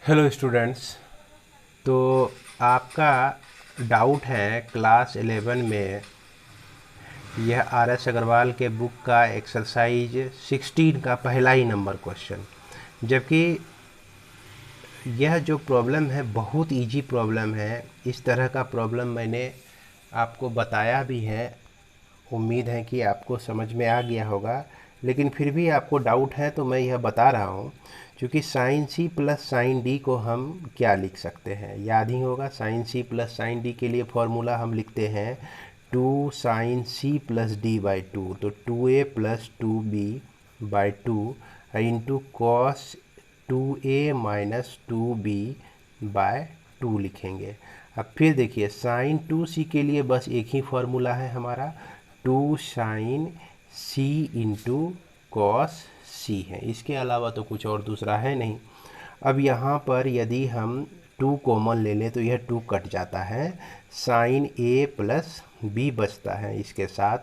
Hello students. तो आपका doubt है क्लास 11 में यह आर एस अग्रवाल के बुक का एक्सरसाइज 16 का पहला ही नंबर क्वेश्चन, जबकि यह जो प्रॉब्लम है बहुत इजी प्रॉब्लम है। इस तरह का प्रॉब्लम मैंने आपको बताया भी है। उम्मीद है कि आपको समझ में आ गया होगा, लेकिन फिर भी आपको डाउट है तो मैं यह बता रहा हूँ। क्योंकि sine C plus sine D को हम क्या लिख सकते हैं, याद ही होगा। Sine C plus sine D के लिए फॉर्मूला हम लिखते हैं 2 sine C plus D by 2, तो 2a plus 2b by 2 into cos 2a minus 2b by 2 लिखेंगे। अब फिर देखिए साइन 2c के लिए बस एक ही फॉर्मूला है हमारा, 2 sine c into cos c है। इसके अलावा तो कुछ और दूसरा है नहीं। अब यहाँ पर यदि हम 2 कॉमन ले लें तो यह 2 कट जाता है, साइन a प्लस b बचता है इसके साथ,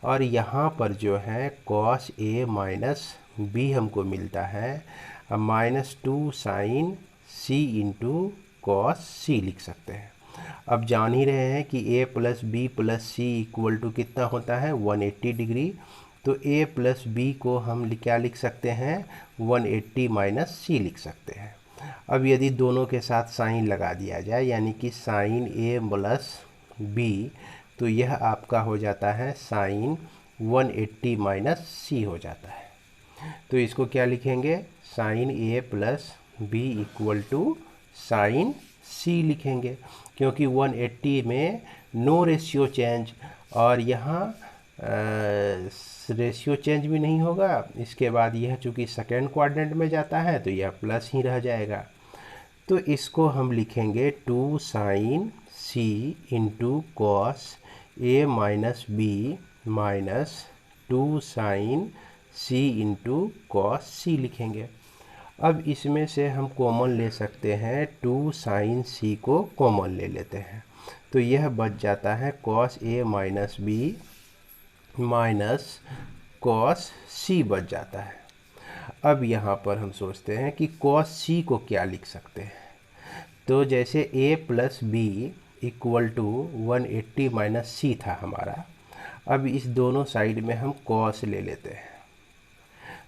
और यहाँ पर जो है कॉस a माइनस b हमको मिलता है। अब minus 2 sine c into cos c लिख सकते हैं। अब जान ही रहे हैं कि a plus B plus C equal to कितना होता है 180 डिग्री। तो a प्लस बी को हम क्या लिख सकते हैं 180 माइनस सी लिख सकते हैं। अब यदि दोनों के साथ साइन लगा दिया जाए यानी कि साइन a प्लस बी, तो यह आपका हो जाता है साइन 180 माइनस सी हो जाता है। तो इसको क्या लिखेंगे sine a plus B equal to sine C लिखेंगे, क्योंकि 180 में नो रेशियो चेंज, और यहाँ रेशियो चेंज भी नहीं होगा। इसके बाद यह चूँकि सेकेंड क्वाड्रेंट में जाता है तो यह प्लस ही रह जाएगा। तो इसको हम लिखेंगे 2 sine C into cos A minus B minus 2 sine C into cos सी लिखेंगे। अब इसमें से हम कॉमन ले सकते हैं, 2 साइन सी को कॉमन ले लेते हैं, तो यह बच जाता है cos A minus B minus cos सी बच जाता है। अब यहाँ पर हम सोचते हैं कि कॉस सी को क्या लिख सकते हैं। तो जैसे a plus B equal to 180 minus C था हमारा, अब इस दोनों साइड में हम कॉस ले लेते हैं।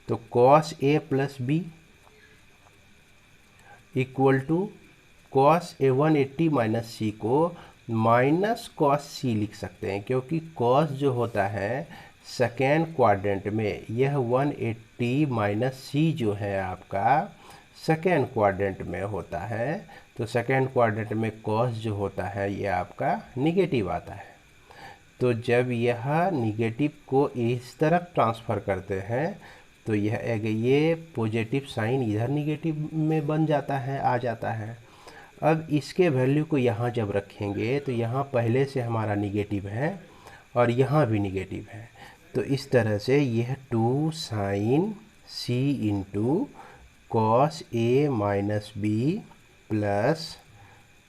तो cos a plus B equal to cos A 180 minus C को माइनस कॉस सी लिख सकते हैं, क्योंकि कॉस जो होता है सेकेंड क्वाड्रेंट में, यह 180 माइनस सी जो है आपका सेकेंड क्वाड्रेंट में होता है। तो सेकेंड क्वाड्रेंट में कॉस जो होता है ये आपका निगेटिव आता है। तो जब यह निगेटिव को इस तरफ ट्रांसफ़र करते हैं तो ये पॉजिटिव साइन इधर निगेटिव में बन जाता है, आ जाता है। अब इसके वैल्यू को यहाँ जब रखेंगे तो यहाँ पहले से हमारा निगेटिव है और यहाँ भी निगेटिव है, तो इस तरह से यह 2 sine C into cos A minus B plus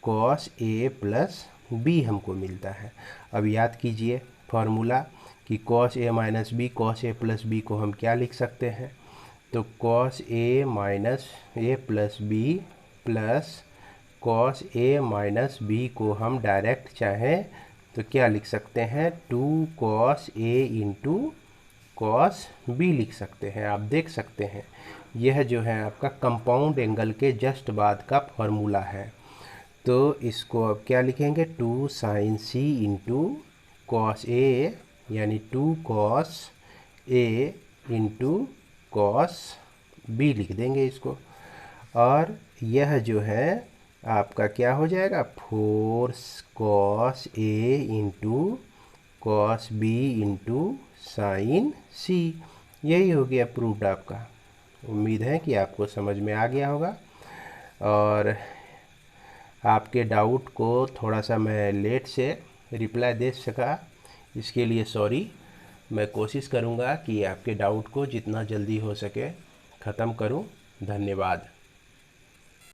cos A plus B हमको मिलता है। अब याद कीजिए फॉर्मूला कि cos A minus B cos A plus B को हम क्या लिख सकते हैं, तो cos A minus A plus B plus cos A minus B को हम डायरेक्ट चाहें तो क्या लिख सकते हैं 2 cos A into cos B लिख सकते हैं। आप देख सकते हैं यह जो है आपका कंपाउंड एंगल के जस्ट बाद का फॉर्मूला है। तो इसको अब क्या लिखेंगे 2 sine C into cos A यानी 2 cos A into cos B लिख देंगे इसको, और यह जो है आपका क्या हो जाएगा 4 cos A into cos B into sine C. यही हो गया प्रूव्ड आपका। उम्मीद है कि आपको समझ में आ गया होगा, और आपके डाउट को थोड़ा सा मैं लेट से रिप्लाई दे सका, इसके लिए सॉरी। मैं कोशिश करूँगा कि आपके डाउट को जितना जल्दी हो सके ख़त्म करूँ। धन्यवाद।